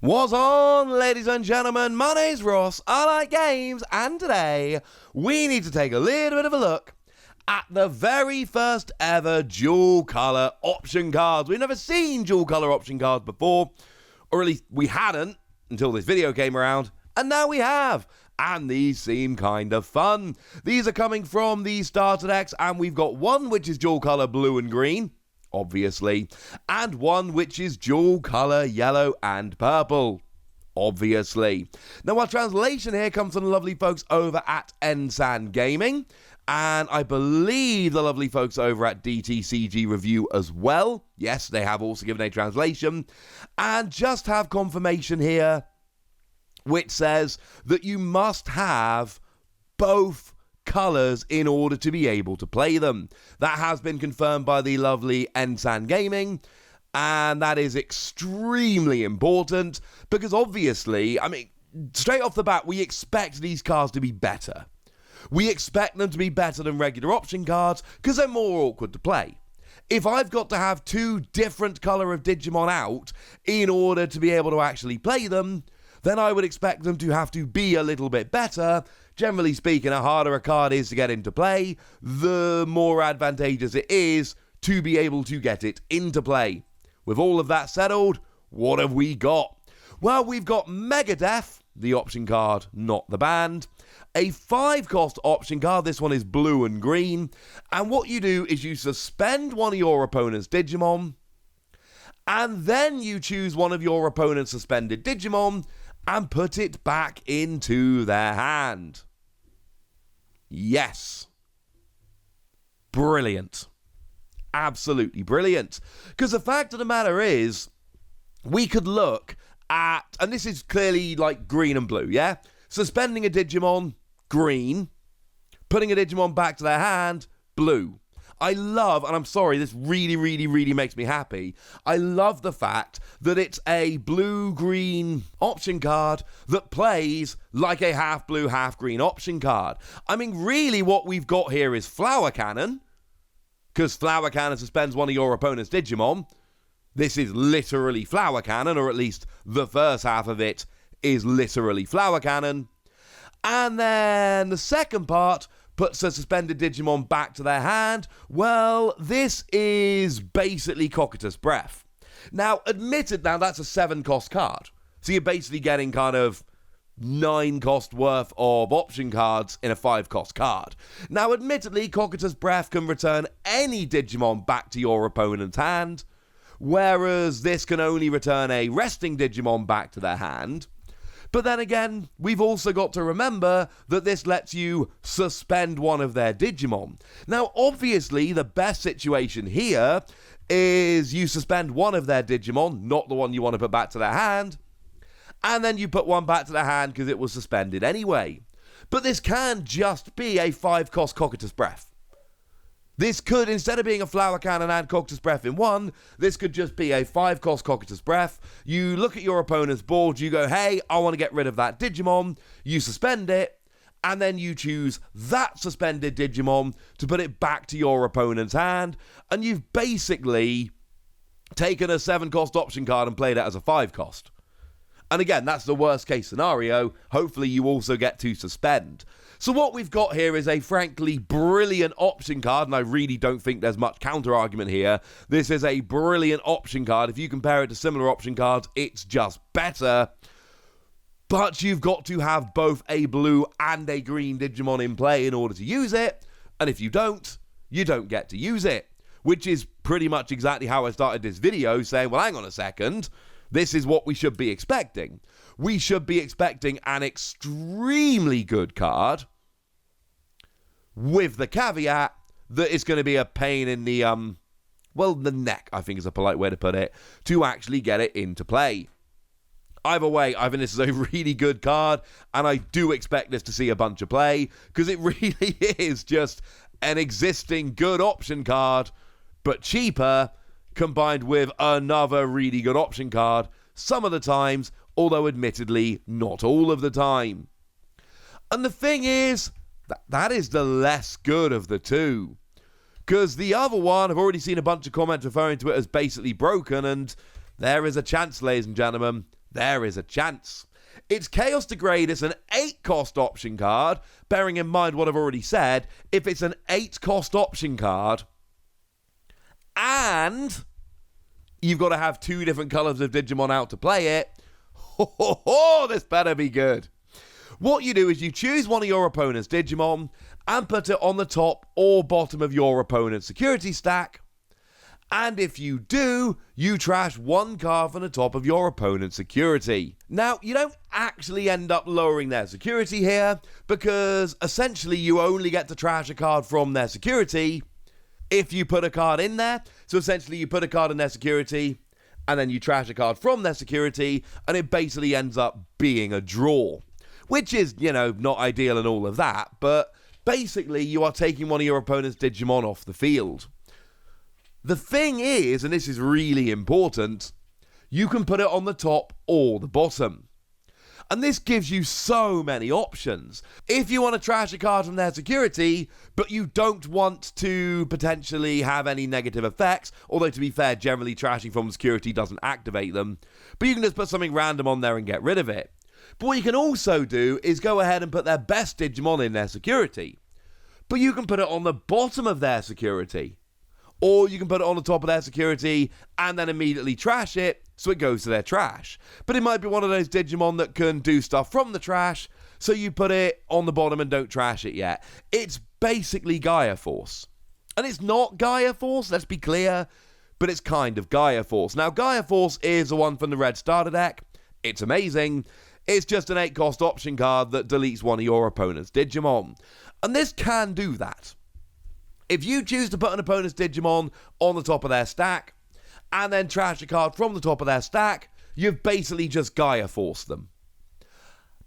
What's on, ladies and gentlemen? My name's Ross, I like games, and today we need to take a little bit of a look at the very first ever dual colour option cards. We've never seen dual colour option cards before, or at least we hadn't until this video came around, and now we have. And these seem kind of fun. These are coming from the starter decks, and we've got one which is dual colour blue and green, obviously, and one which is dual colour yellow and purple, obviously. Now, our translation here comes from the lovely folks over at Ensan Gaming, and I believe the lovely folks over at DTCG Review as well. Yes, they have also given a translation, and just have confirmation here which says that you must have both colours in order to be able to play them. That has been confirmed by the lovely Ensan Gaming, and that is extremely important because obviously, I mean, straight off the bat, we expect these cards to be better. We expect them to be better than regular option cards because they're more awkward to play. If I've got to have two different colour of Digimon out in order to be able to actually play them, then I would expect them to have to be a little bit better. Generally speaking, the harder a card is to get into play, the more advantageous it is to be able to get it into play. With all of that settled, what have we got? Well, we've got Megadeth, the option card, not the band. A 5-cost option card, this one is blue and green. And what you do is you suspend one of your opponent's Digimon, and then you choose one of your opponent's suspended Digimon and put it back into their hand. Yes. Brilliant. Absolutely brilliant. Because the fact of the matter is, we could look at, and this is clearly like green and blue, yeah? Suspending a Digimon, green. Putting a Digimon back to their hand, blue. I love, and I'm sorry, this really makes me happy. I love the fact that it's a blue-green option card that plays like a half-blue, half-green option card. I mean, really what we've got here is Flower Cannon, because Flower Cannon suspends one of your opponent's Digimon. This is literally Flower Cannon, or at least the first half of it is literally Flower Cannon. And then the second part puts a suspended Digimon back to their hand. Well, this is basically Cocytus Breath. Now, admitted, now that's a 7-cost card. So you're basically getting kind of 9-cost worth of option cards in a 5-cost card. Now, admittedly, Cocytus Breath can return any Digimon back to your opponent's hand, whereas this can only return a resting Digimon back to their hand. But then again, we've also got to remember that this lets you suspend one of their Digimon. Now, obviously, the best situation here is you suspend one of their Digimon, not the one you want to put back to their hand, and then you put one back to their hand because it was suspended anyway. But this can just be a 5-cost Cocytus Breath. This could, instead of being a Flower Cannon and Cocytus Breath in one, this could just be a 5-cost Cocytus Breath. You look at your opponent's board, you go, hey, I want to get rid of that Digimon. You suspend it, and then you choose that suspended Digimon to put it back to your opponent's hand, and you've basically taken a 7-cost option card and played it as a 5-cost. And again, that's the worst case scenario. Hopefully you also get to suspend. So what we've got here is a frankly brilliant option card, and I really don't think there's much counter-argument here. This is a brilliant option card. If you compare it to similar option cards, it's just better. But you've got to have both a blue and a green Digimon in play in order to use it, and if you don't get to use it. Which is pretty much exactly how I started this video, saying, well, hang on a second, this is what we should be expecting. We should be expecting an extremely good card, with the caveat that it's going to be a pain in the, the neck, I think is a polite way to put it, to actually get it into play. Either way, I think this is a really good card, and I do expect this to see a bunch of play, because it really is just an existing good option card, but cheaper, combined with another really good option card, some of the times, although admittedly, not all of the time. And the thing is, that is the less good of the two. Because the other one, I've already seen a bunch of comments referring to it as basically broken, and there is a chance, ladies and gentlemen, There is a chance. It's Chaos Degrade. It's an 8-cost option card. Bearing in mind what I've already said, if it's an 8-cost option card, and you've got to have 2 different colours of Digimon out to play it, this better be good. What you do is you choose one of your opponent's Digimon and put it on the top or bottom of your opponent's security stack. And if you do, you trash 1 card from the top of your opponent's security. Now, you don't actually end up lowering their security here, because essentially you only get to trash a card from their security if you put a card in there. So essentially you put a card in their security, and then you trash a card from their security, and it basically ends up being a draw. Which is, not ideal and all of that, but basically you are taking one of your opponent's Digimon off the field. The thing is, and this is really important, you can put it on the top or the bottom. And this gives you so many options. If you want to trash a card from their security, but you don't want to potentially have any negative effects, although to be fair, generally trashing from security doesn't activate them, but you can just put something random on there and get rid of it. But what you can also do is go ahead and put their best Digimon in their security. But you can put it on the bottom of their security. Or you can put it on the top of their security and then immediately trash it, so it goes to their trash. But it might be one of those Digimon that can do stuff from the trash, so you put it on the bottom and don't trash it yet. It's basically Gaia Force. And it's not Gaia Force, let's be clear, but it's kind of Gaia Force. Now, Gaia Force is the one from the Red Starter deck. It's amazing. It's just an 8-cost option card that deletes one of your opponent's Digimon. And this can do that. If you choose to put an opponent's Digimon on the top of their stack, and then trash a card from the top of their stack, you've basically just Gaia Forced them.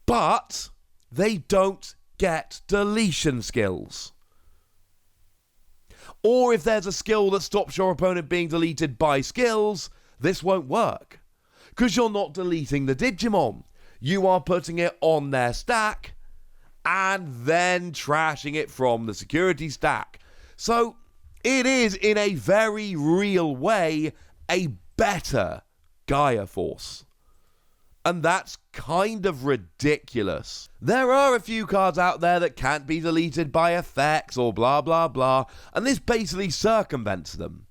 But they don't get deletion skills. Or if there's a skill that stops your opponent being deleted by skills, this won't work. Because you're not deleting the Digimon. You are putting it on their stack, and then trashing it from the security stack. So, it is, in a very real way, a better Gaia Force. And that's kind of ridiculous. There are a few cards out there that can't be deleted by effects or blah blah blah, and this basically circumvents them.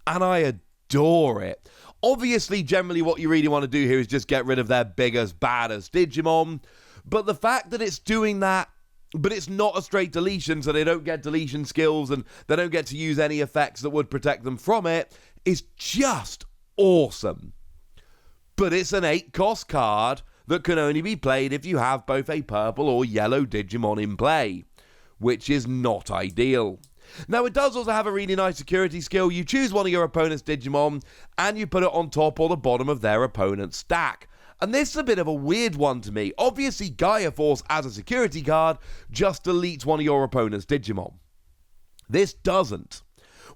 And I adore it. Obviously, generally what you really want to do here is just get rid of their biggest, baddest Digimon, but the fact that it's doing that, but it's not a straight deletion, so they don't get deletion skills and they don't get to use any effects that would protect them from it, is just awesome. But it's an 8-cost card that can only be played if you have both a purple or yellow Digimon in play, which is not ideal. Now, it does also have a really nice security skill. You choose one of your opponent's Digimon and you put it on top or the bottom of their opponent's stack. And this is a bit of a weird one to me. Obviously, Gaia Force as a security card just deletes one of your opponent's Digimon. This doesn't.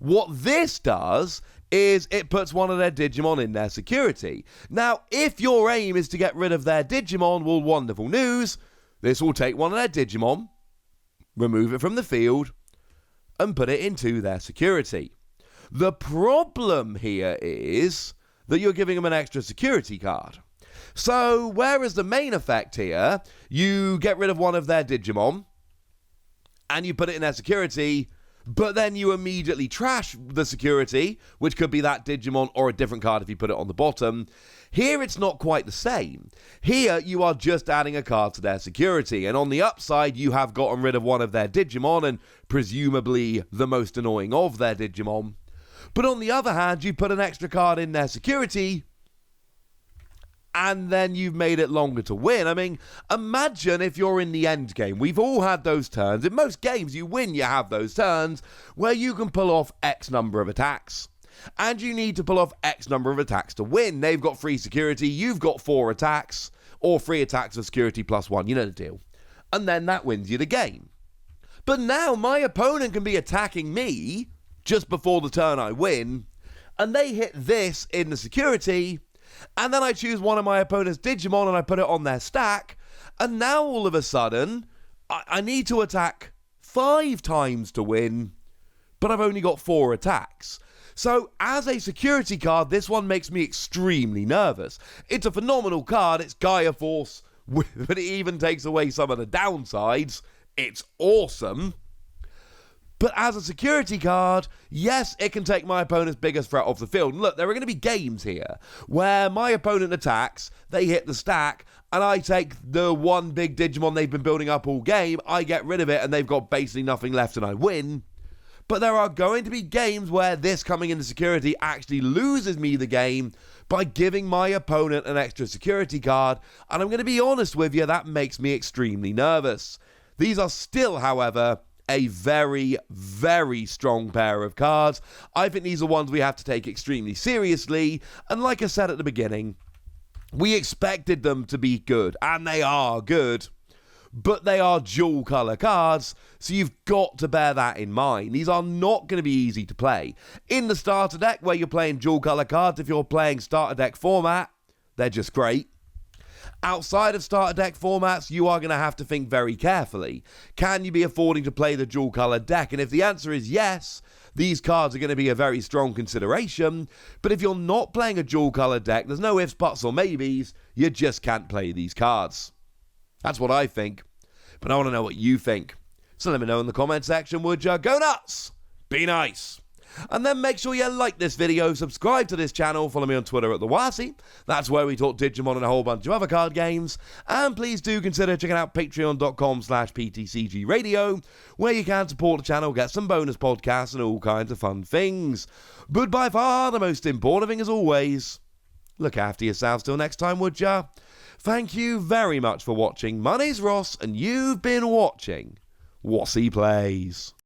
What this does is it puts one of their Digimon in their security. Now, if your aim is to get rid of their Digimon, well, wonderful news. This will take one of their Digimon, remove it from the field, and put it into their security. The problem here is that you're giving them an extra security card. So, whereas the main effect here, you get rid of one of their Digimon, and you put it in their security, but then you immediately trash the security, which could be that Digimon or a different card if you put it on the bottom. Here, it's not quite the same. Here, you are just adding a card to their security, and on the upside, you have gotten rid of one of their Digimon, and presumably the most annoying of their Digimon. But on the other hand, you put an extra card in their security, and then you've made it longer to win. I mean, imagine if you're in the end game. We've all had those turns. In most games, you win, you have those turns where you can pull off X number of attacks. And you need to pull off X number of attacks to win. They've got 3 security, you've got 4 attacks, or 3 attacks of security plus 1, you know the deal. And then that wins you the game. But now my opponent can be attacking me just before the turn I win, and they hit this in the security, and then I choose one of my opponent's Digimon and I put it on their stack, and now all of a sudden, I need to attack 5 times to win, but I've only got 4 attacks. So, as a security card, this one makes me extremely nervous. It's a phenomenal card, it's Gaia Force, but it even takes away some of the downsides. It's awesome. But as a security card, yes, it can take my opponent's biggest threat off the field. And look, there are going to be games here where my opponent attacks, they hit the stack, and I take the one big Digimon they've been building up all game, I get rid of it, and they've got basically nothing left and I win. But there are going to be games where this coming into security actually loses me the game by giving my opponent an extra security card, and I'm going to be honest with you, that makes me extremely nervous. These are still, however, a very, very strong pair of cards. I think these are ones we have to take extremely seriously, and like I said at the beginning, we expected them to be good, and they are good, but they are dual colour cards, so you've got to bear that in mind. These are not going to be easy to play. In the starter deck, where you're playing dual colour cards, if you're playing starter deck format, they're just great. Outside of starter deck formats, you are going to have to think very carefully. Can you be affording to play the dual colour deck? And if the answer is yes, these cards are going to be a very strong consideration. But if you're not playing a dual colour deck, there's no ifs, buts or maybes, you just can't play these cards. That's what I think, but I want to know what you think. So let me know in the comment section, would you? Go nuts! Be nice! And then make sure you like this video, subscribe to this channel, follow me on Twitter at TheWasi. That's where we talk Digimon and a whole bunch of other card games. And please do consider checking out patreon.com/PTCGradio, where you can support the channel, get some bonus podcasts and all kinds of fun things. But by far the most important thing as always, look after yourselves till next time, would ya? Thank you very much for watching. My name's Ross, and you've been watching Wasi Plays.